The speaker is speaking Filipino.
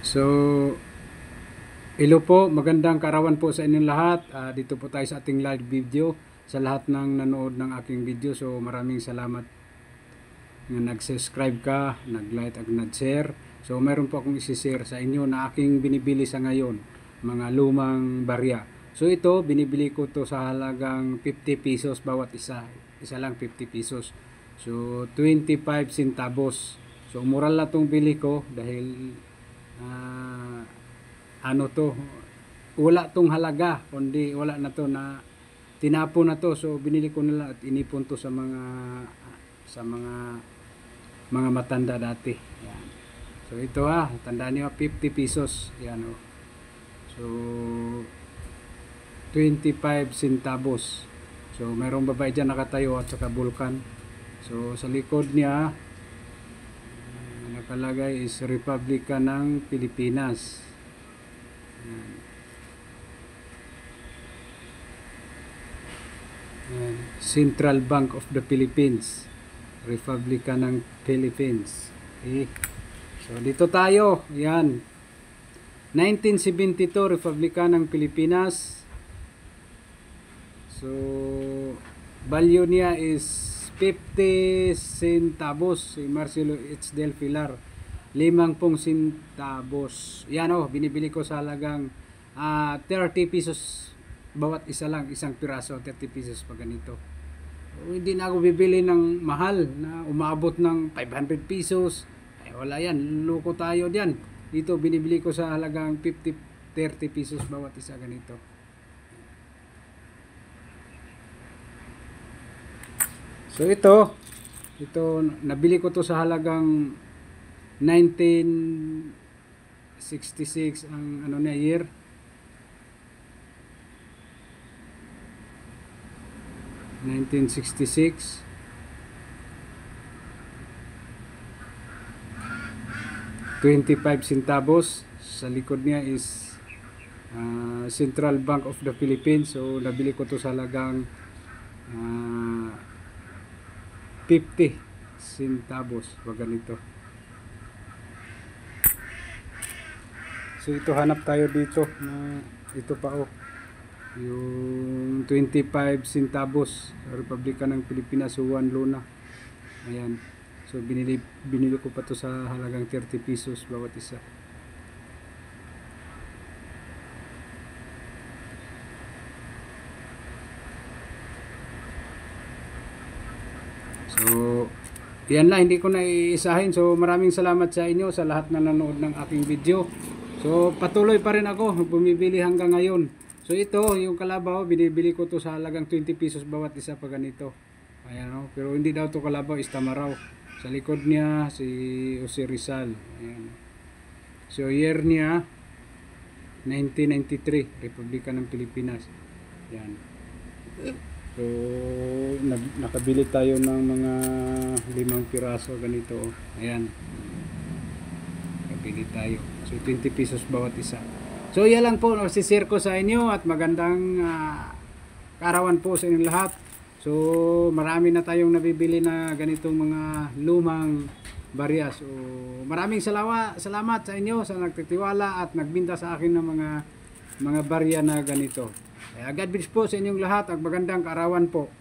So, hello po, magandang kaarawan po sa inyong lahat. Dito po tayo sa ating live video. Sa lahat ng nanood ng aking video, so maraming salamat na nag-subscribe ka, nag-like at nag-share. So, meron po akong isi-share sa inyo na aking binibili sa ngayon, mga lumang barya. So, ito, binibili ko to sa halagang 50 pesos bawat isa. Isa lang 50 pesos. So, 25 centavos. So, mura lang itong bili ko dahil ano to, wala tong halaga, kundi wala na to, na tinapon na to. So binili ko nila at inipon to sa mga matanda dati. Yan. So ito tandaan niyo, 50 pesos. Yan So 25 centavos. So merong babae dyan nakatayo at saka bulkan. So sa likod niya nakalagay is Republika ng Pilipinas. Central Bank of the Philippines, Republika ng Philippines. Okay. So dito tayo, yan, 1972, Republika ng Pilipinas. So value niya is 50 centavos. Si Marcelo H. Del Pilar, 50 centavos. Yan binibili ko sa halagang 30 pesos bawat isa lang, isang piraso, 30 pesos pag ganito. So, hindi na ako bibili ng mahal na umabot ng 500 pesos. Ay wala yan, loko tayo diyan. Dito binibili ko sa halagang 30 pesos bawat isa ganito. So ito nabili ko to sa halagang 1966 ang year. 1966. $25 centavos. Sa likod niya is Central Bank of the Philippines. So nabili ko to sa halagang 50 centavos pag ganito. So ito, hanap tayo dito na ito pa yung 25 centavos, Republika ng Pilipinas, Juan Luna. Ayan. So binili ko pa to sa halagang 30 pesos bawat isa. So yan lang, hindi ko na iisahin. So maraming salamat sa inyo, sa lahat na nanood ng aking video. So patuloy pa rin ako bumibili hanggang ngayon. So ito, yung kalabaw, binibili ko to sa halagang 20 pesos bawat isa pa ganito. Ayan pero hindi daw to kalabaw, is tamaraw. Sa likod niya si Jose Rizal. Ayan. So year niya 1993, Republika ng Pilipinas. Ayan. So nakabili tayo ng mga 5 piraso ganito. Ayan. Nakabili tayo. So 20 pesos bawat isa. So yan lang po, share ko sa inyo, at magandang kaarawan po sa inyong lahat. So marami na tayong nabibili na ganitong mga lumang barya. So maraming salamat sa inyo sa nagtitiwala at nagbinta sa akin ng mga barya na ganito. God bless po sa inyong lahat at magandang kaarawan po.